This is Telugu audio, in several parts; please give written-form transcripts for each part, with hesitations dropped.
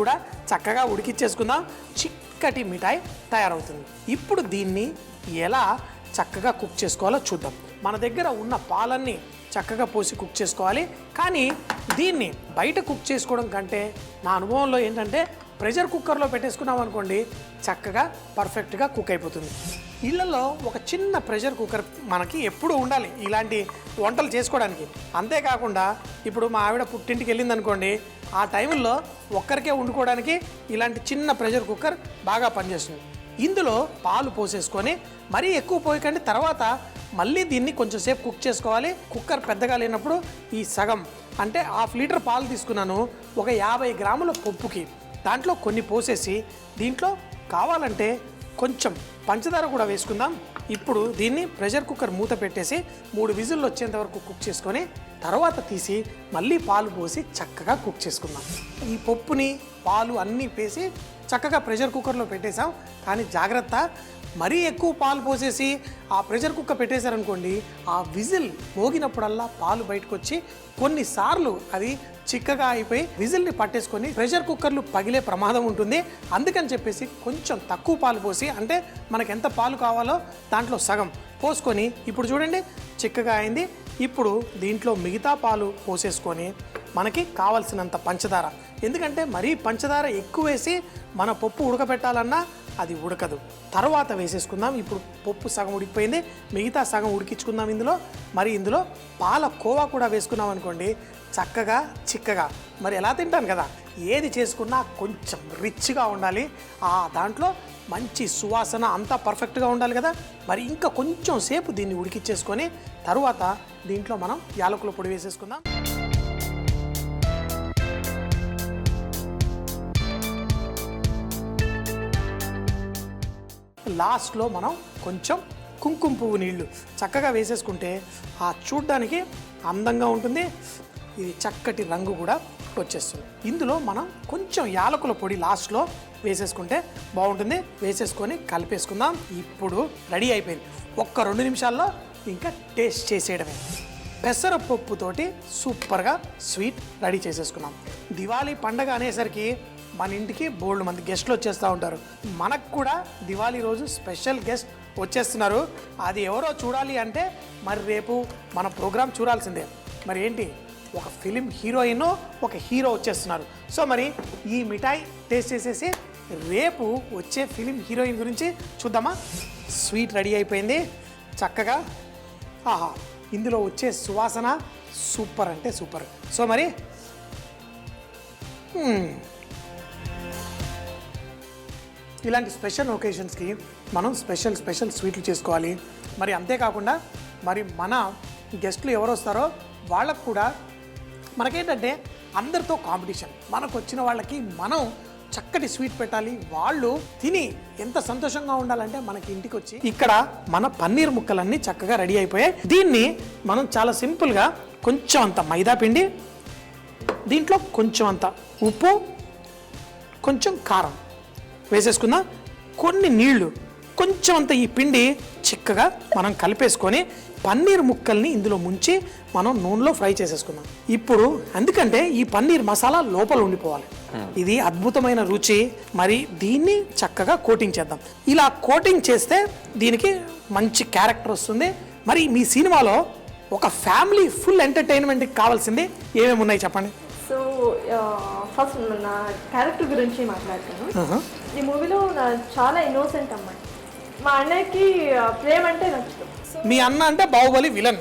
కూడా చక్కగా ఉడికిచ్చేసుకుందాం. చిక్కటి మిఠాయి తయారవుతుంది. ఇప్పుడు దీన్ని ఎలా చక్కగా కుక్ చేసుకోవాలో చూద్దాం. మన దగ్గర ఉన్న పాలన్నీ చక్కగా పోసి కుక్ చేసుకోవాలి. కానీ దీన్ని బయట కుక్ చేసుకోవడం కంటే నా అనుభవంలో ఏంటంటే ప్రెషర్ కుక్కర్లో పెట్టేసుకున్నాం అనుకోండి చక్కగా పర్ఫెక్ట్గా కుక్ అయిపోతుంది. ఇళ్లలో ఒక చిన్న ప్రెషర్ కుక్కర్ మనకి ఎప్పుడు ఉండాలి ఇలాంటి వంటలు చేసుకోవడానికి. అంతేకాకుండా ఇప్పుడు మా ఆవిడ పుట్టింటికి వెళ్ళింది అనుకోండి, ఆ టైంలో ఒక్కరికే వండుకోవడానికి ఇలాంటి చిన్న ప్రెషర్ కుక్కర్ బాగా పనిచేస్తుంది. ఇందులో పాలు పోసేసుకొని మరీ ఎక్కువ పోయకండి, తర్వాత మళ్ళీ దీన్ని కొంచెం సేపు కుక్ చేసుకోవాలి. కుక్కర్ పెద్దగా లేనప్పుడు ఈ సగం అంటే 1/2 లీటర్ పాలు తీసుకున్నాను. ఒక 50 గ్రాముల పప్పుకి దాంట్లో కొన్ని పోసేసి దీంట్లో కావాలంటే కొంచెం పంచదార కూడా వేసుకుందాం. ఇప్పుడు దీన్ని ప్రెషర్ కుక్కర్ మూత పెట్టేసి 3 విజిల్లు వచ్చేంత వరకు కుక్ చేసుకొని తర్వాత తీసి మళ్ళీ పాలు పోసి చక్కగా కుక్ చేసుకుందాం. ఈ పప్పుని పాలు అన్నీ వేసి చక్కగా ప్రెషర్ కుక్కర్లో పెట్టేసాం. కానీ జాగ్రత్త, మరీ ఎక్కువ పాలు పోసేసి ఆ ప్రెషర్ కుక్కర్ పెట్టేశారనుకోండి, ఆ విజిల్ మోగినప్పుడల్లా పాలు బయటకు వచ్చి కొన్నిసార్లు అది చిక్కగా అయిపోయి విజిల్ని పట్టేసుకొని ప్రెషర్ కుక్కర్లు పగిలే ప్రమాదం ఉంటుంది. అందుకని చెప్పేసి కొంచెం తక్కువ పాలు పోసి, అంటే మనకు ఎంత పాలు కావాలో దాంట్లో సగం పోసుకొని ఇప్పుడు చూడండి చిక్కగా అయింది. ఇప్పుడు దీంట్లో మిగతా పాలు పోసేసుకొని మనకి కావలసినంత పంచదార, ఎందుకంటే మరీ పంచదార ఎక్కువ వేసి మన పప్పు ఉడకబెట్టాలన్నా అది ఉడకదు. తర్వాత వేసేసుకుందాం. ఇప్పుడు పప్పు సగం ఉడికిపోయింది, మిగతా సగం ఉడికించుకుందాం. ఇందులో పాల కోవా కూడా వేసుకున్నాం అనుకోండి చక్కగా చిక్కగా. మరి ఎలా తింటాను కదా, ఏది చేసుకున్నా కొంచెం రిచ్గా ఉండాలి, దాంట్లో మంచి సువాసన అంతా పర్ఫెక్ట్గా ఉండాలి కదా. మరి ఇంకా కొంచెం సేపు దీన్ని ఉడికిచ్చేసుకొని తరువాత దీంట్లో మనం యాలకుల పొడి వేసేసుకుందాం. లాస్ట్లో మనం కొంచెం కుంకుమ పువ్వు నీళ్లు చక్కగా వేసేసుకుంటే చూడ్డానికి అందంగా ఉంటుంది. ఇది చక్కటి రంగు కూడా వచ్చేస్తుంది. ఇందులో మనం కొంచెం యాలకుల పొడి లాస్ట్లో వేసేసుకుంటే బాగుంటుంది. వేసేసుకొని కలిపేసుకుందాం. ఇప్పుడు రెడీ అయిపోయింది. ఒక్క 2 నిమిషాల్లో ఇంకా టేస్ట్ చేసేయడమే. పెసరపప్పుతోటి సూపర్గా స్వీట్ రెడీ చేసేసుకున్నాం. దివాళీ పండగ అనేసరికి మన ఇంటికి బోల్డ్ మంది గెస్ట్లు వచ్చేస్తూ ఉంటారు. మనకు కూడా దివాళీ రోజు స్పెషల్ గెస్ట్ వచ్చేస్తున్నారు. అది ఎవరో చూడాలి అంటే మరి రేపు మన ప్రోగ్రాం చూడాల్సిందే. మరి ఏంటి, ఒక ఫిలిం హీరోయిన్ ఒక హీరో వచ్చేస్తున్నారు. సో మరి ఈ మిఠాయి టేస్ట్ చేసేసి రేపు వచ్చే ఫిలిం హీరోయిన్ గురించి చూద్దామా. స్వీట్ రెడీ అయిపోయింది చక్కగా. ఇందులో వచ్చే సువాసన సూపర్ అంటే సూపర్. సో మరి ఇలాంటి స్పెషల్ ఒకేషన్స్కి మనం స్పెషల్ స్వీట్లు చేసుకోవాలి. మరి అంతేకాకుండా మరి మన గెస్ట్లు ఎవరు వస్తారో వాళ్ళకు కూడా మనకేంటంటే అందరితో కాంపిటీషన్. మనకు వచ్చిన వాళ్ళకి మనం చక్కటి స్వీట్ పెట్టాలి. వాళ్ళు తిని ఎంత సంతోషంగా ఉండాలంటే మనకి ఇంటికి వచ్చి ఇక్కడ మన పన్నీర్ ముక్కలన్నీ చక్కగా రెడీ అయిపోయాయి. దీన్ని మనం చాలా సింపుల్గా కొంచెం అంత మైదా పిండి, దీంట్లో కొంచెం అంత ఉప్పు, కొంచెం కారం వేసేసుకుందాం. కొన్ని నీళ్లు, కొంచెం అంత ఈ పిండి చిక్కగా మనం కలిపేసుకొని పన్నీర్ ముక్కల్ని ఇందులో ముంచి మనం నూనెలో ఫ్రై చేసేసుకుందాం. ఇప్పుడు ఎందుకంటే ఈ పన్నీర్ మసాలా లోపల ఉండిపోవాలి. ఇది అద్భుతమైన రుచి. మరి దీన్ని చక్కగా కోటింగ్ చేద్దాం. ఇలా కోటింగ్ చేస్తే దీనికి మంచి క్యారెక్టర్ వస్తుంది. మరి మీ సినిమాలో ఒక ఫ్యామిలీ ఫుల్ ఎంటర్టైన్మెంట్కి కావాల్సింది ఏమేమి ఉన్నాయి చెప్పండి. సో ఫస్ట్ నా క్యారెక్టర్ గురించి మాట్లాడతాను. ఈ మూవీలో నా చాలా ఇన్నోసెంట్ అమ్మాయి. మా అన్నయ్యకి ప్రేమ అంటే నచ్చుతుంది. మీ అన్న అంటే బాహుబలి విలన్.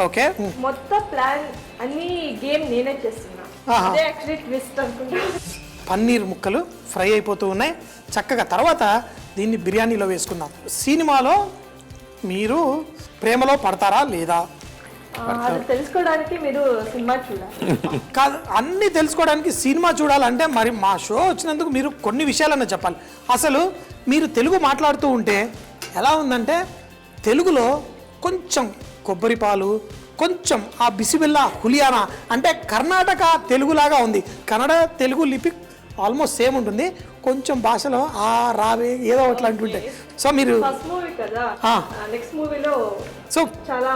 ఓకే, మొత్తం ప్లాన్ అన్ని గేమ్ నేనే చేస్తున్నా. అదే యాక్చువల్లీ ట్విస్ట్ అనుకుంటా. పన్నీర్ ముక్కలు ఫ్రై అయిపోతూ ఉన్నాయి చక్కగా. తర్వాత దీన్ని బిర్యానీలో వేసుకుందాం. సినిమాలో మీరు ప్రేమలో పడతారా లేదా అది తెలుసుకోవడానికి మీరు సినిమా చూడాలి. కాదు, అన్నీ తెలుసుకోవడానికి సినిమా చూడాలంటే మరి మా షో వచ్చినందుకు మీరు కొన్ని విషయాలన్నా చెప్పాలి. అసలు మీరు తెలుగు మాట్లాడుతూ ఉంటే ఎలా ఉందంటే తెలుగులో కొంచెం కొబ్బరి పాలు, కొంచెం ఆ బిసిబెల్లా హులియానా అంటే కర్ణాటక తెలుగులాగా ఉంది. కన్నడ తెలుగు లిపి ఆల్మోస్ట్ సేమ్ ఉంటుంది. కొంచెం భాషలో రావే ఏదో అట్లా అంటుంటాయి. సో మీరు ఫస్ట్ మూవీ కదా, నెక్స్ట్ మూవీలో సో చాలా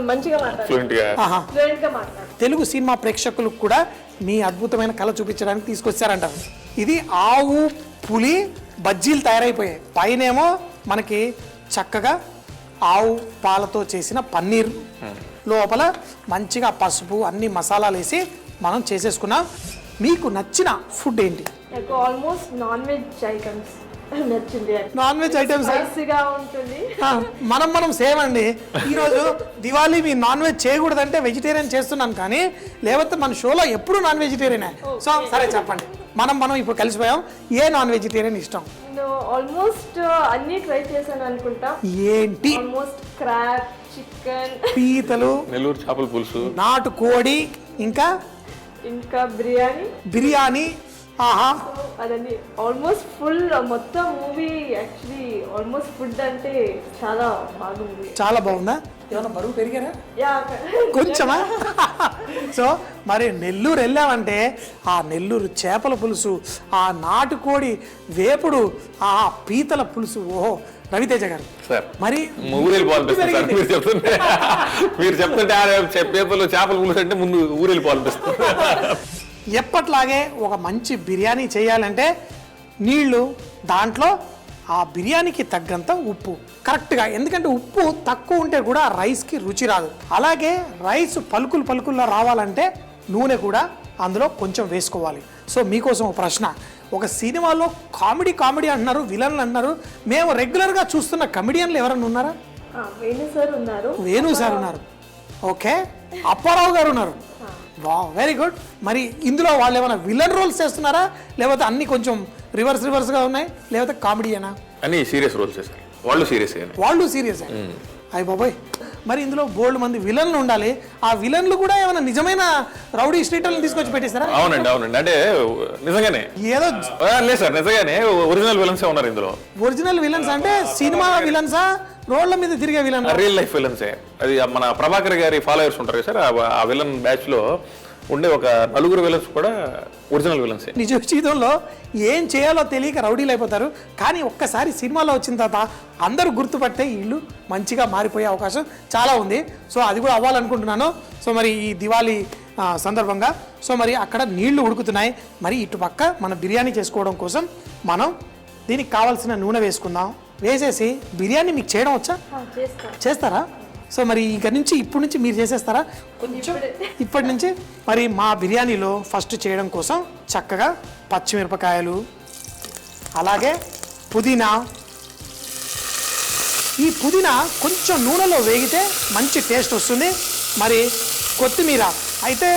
మంచిగా మాట్లాడారు. తెలుగు సినిమా ప్రేక్షకులకు కూడా మీ అద్భుతమైన కళ చూపించడానికి తీసుకొచ్చారంటారు. ఇది ఆవు పులి బజ్జీలు తయారైపోయాయి. పైనేమో మనకి చక్కగా ఆవు పాలతో చేసిన పన్నీర్, లోపల మంచిగా పసుపు అన్ని మసాలాలు వేసి మనం చేసేసుకున్నాం. మీకు నచ్చిన ఫుడ్ ఏంటి? నాకు ఆల్మోస్ట్ నాన్ వెజ్ ఐటమ్స్ నచ్చింది. నాన్ వెజ్ ఐటమ్స్ స్పైసీగా ఉంటుంది. మనం సేమ్ అండి. ఈరోజు దివాళీ మీ నాన్ వెజ్ చేయకూడదంటే వెజిటేరియన్ చేస్తున్నాను, కానీ లేకపోతే మన షోలో ఎప్పుడు నాన్ వెజిటేరియనే. సో సరే చెప్పండి, మనం ఇప్పుడు కలిసిపోయాం. ఏ నాన్ వెజిటేరియన్ ఇష్టం? నేను ఆల్మోస్ట్ అన్ని ట్రై చేశాను అనుకుంటా. ఏంటి? ఆల్మోస్ట్ క్రాబ్, చికెన్, పీతలు, నెల్లూరు చేపల పులుసు, నాటు కోడి, ఇంకా బిర్యానీ. ఆహా, అదండి ఆల్మోస్ట్ ఫుల్. మొత్తం మూవీ యాక్చువల్లీ ఆల్మోస్ట్ ఫుడ్ అంటే చాలా బాగుంది. చాలా బాగుందా? ఏమన్నా బరువు పెరిగారా? యా, కొంచెమా? సో మరి నెల్లూరు వెళ్ళామంటే ఆ నెల్లూరు చేపల పులుసు, ఆ నాటుకోడి వేపుడు, ఆ పీతల పులుసు, ఓహో రవితేజ గారు సార్ మరి ఊరెళ్ళిపోవాలనిపిస్తుంది. మీరు చెప్తుంటే చేపల పులుసు అంటే ముందు ఊరెళ్ళిపోవాలనిపిస్తుంది. ఎప్పట్లాగే ఒక మంచి బిర్యానీ చేయాలంటే నీళ్లు, దాంట్లో ఆ బిర్యానీకి తగ్గంత ఉప్పు కరెక్ట్గా, ఎందుకంటే ఉప్పు తక్కువ ఉంటే కూడా రైస్కి రుచి రాదు. అలాగే రైస్ పలుకుల్లో రావాలంటే నూనె కూడా అందులో కొంచెం వేసుకోవాలి. సో మీకోసం ఒక ప్రశ్న. ఒక సినిమాలో కామెడీ అంటున్నారు, విలన్లు అంటున్నారు. మేము రెగ్యులర్గా చూస్తున్న కమెడియన్లు ఎవరైనా ఉన్నారా? వేణు సార్ ఉన్నారు. ఓకే, అప్పారావు గారు ఉన్నారు. వా, వెరీ గుడ్. మరి ఇందులో వాళ్ళు ఏమైనా విలన్ రోల్స్ చేస్తున్నారా, లేకపోతే అన్ని కొంచెం రివర్స్గా ఉన్నాయి, లేకపోతే కామెడీయేనా? అన్ని సీరియస్ రోల్స్ చేస్తారు. వాళ్ళు సీరియస్ అయ్యి బాబోయ్. మరి ఇందులో బోల్డ్ మంది విలన్లు ఉండాలి. ఆ విలన్లు కూడా ఏమైనా నిజమైన రౌడీ స్ట్రీట్లను తీసుకొచ్చి పెట్టేస్తారా? అవునండి. అంటే నిజంగానే ఏదో లేదు సార్, నిజంగానే ఒరిజినల్ విలన్స్ ఉన్నారు ఇందులో. ఒరిజినల్ విలన్స్ అంటే సినిమా విలన్సా, రోడ్ల మీద తిరిగే విలన్? Real life విలన్సే. అది మన ప్రభాకర్ గారి ఫాలోవర్స్ ఉంటారు సార్, ఆ విలన్ బ్యాచ్ లో ఉండే ఒక నలుగురు విలన్స్ కూడా ఒరిజినల్ విలన్సే. నిజ జీవితంలో ఏం చేయాలో తెలియక రౌడీలు అయిపోతారు, కానీ ఒక్కసారి సినిమాలో వచ్చిన తర్వాత అందరూ గుర్తుపడితే వీళ్ళు మంచిగా మారిపోయే అవకాశం చాలా ఉంది. సో అది కూడా అవ్వాలనుకుంటున్నాను. సో మరి ఈ దివాళీ సందర్భంగా సో మరి అక్కడ నీళ్లు ఉడుకుతున్నాయి. మరి ఇటుపక్క మన బిర్యానీ చేసుకోవడం కోసం మనం దీనికి కావాల్సిన నూనె వేసుకుందాం. వేసేసి బిర్యానీ మీకు చేయడం వచ్చా? చేస్తారా? సో మరి ఇప్పటి నుంచి మీరు చేసేస్తారా? కొంచెం ఇప్పటి నుంచి. మరి మా బిర్యానీలో ఫస్ట్ చేయడం కోసం చక్కగా పచ్చిమిరపకాయలు, అలాగే పుదీనా. ఈ పుదీనా కొంచెం నూనెలో వేగితే మంచి టేస్ట్ వస్తుంది. మరి కొత్తిమీర అయితే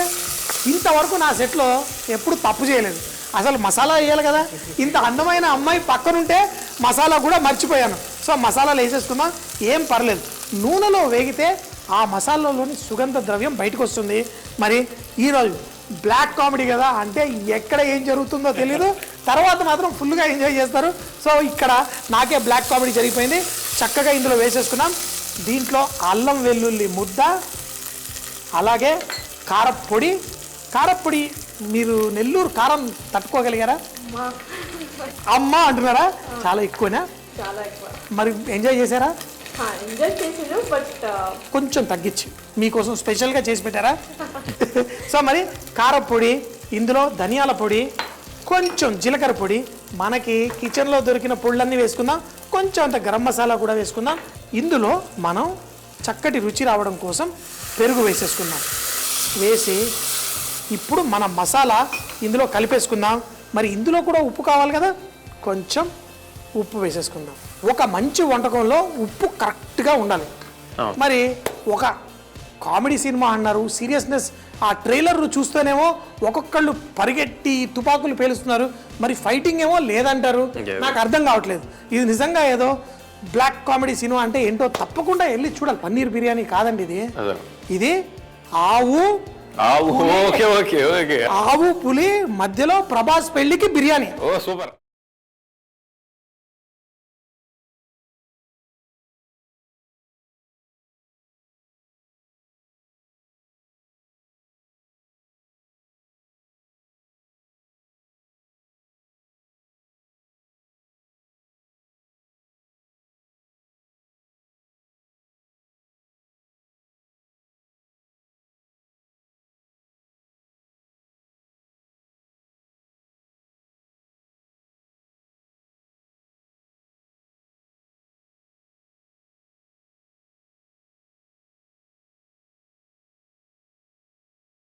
ఇంతవరకు నా సెట్లో ఎప్పుడు తప్పు చేయలేదు. అసలు మసాలా వేయాలి కదా. ఇంత అందమైన అమ్మాయి పక్కనుంటే మసాలా కూడా మర్చిపోయాను. సో మసాలాలు వేసేసుకుందాం, ఏం పర్లేదు. నూనెలో వేగితే ఆ మసాలాలోని సుగంధ ద్రవ్యం బయటకు వస్తుంది. మరి ఈరోజు బ్లాక్ కామెడీ కదా, అంటే ఎక్కడ ఏం జరుగుతుందో తెలీదు, తర్వాత మాత్రం ఫుల్గా ఎంజాయ్ చేస్తారు. సో ఇక్కడ నాకే బ్లాక్ కామెడీ జరిగిపోయింది. చక్కగా ఇందులో వేసేసుకున్నాం. దీంట్లో అల్లం వెల్లుల్లి ముద్ద, అలాగే కారప్పొడి. మీరు నెల్లూరు కారం తట్టుకోగలిగారా? అమ్మ అంటున్నారా? చాలా ఎక్కువనా? మరి ఎంజాయ్ చేశారా? కొంచెం తగ్గించి మీకోసం స్పెషల్గా చేసి పెట్టారా? సో మరి కారప్పొడి, ఇందులో ధనియాల పొడి, కొంచెం జీలకర్ర పొడి, మనకి కిచెన్లో దొరికిన పొళ్ళన్నీ వేసుకుందాం. కొంచెం అంత గరం మసాలా కూడా వేసుకుందాం. ఇందులో మనం చక్కటి రుచి రావడం కోసం పెరుగు వేసేసుకుందాం. వేసి ఇప్పుడు మన మసాలా ఇందులో కలిపేసుకుందాం. మరి ఇందులో కూడా ఉప్పు కావాలి కదా, కొంచెం ఉప్పు వేసేసుకుందాం. ఒక మంచి వంటకంలో ఉప్పు కరెక్ట్గా ఉండాలి. మరి ఒక కామెడీ సినిమా అన్నారు, సీరియస్నెస్. ఆ ట్రైలర్ చూస్తేనేమో ఒక్కొక్కళ్ళు పరిగెట్టి తుపాకులు పేలుస్తున్నారు, మరి ఫైటింగ్ ఏమో లేదంటారు. నాకు అర్థం కావట్లేదు. ఇది నిజంగా ఏదో బ్లాక్ కామెడీ సినిమా అంటే ఏంటో తప్పకుండా వెళ్ళి చూడాలి. పన్నీర్ బిర్యానీ కాదండి ఇది ఆవు పులి మధ్యలో ప్రభాస్ పెళ్లికి బిర్యానీ. ఓ సూపర్.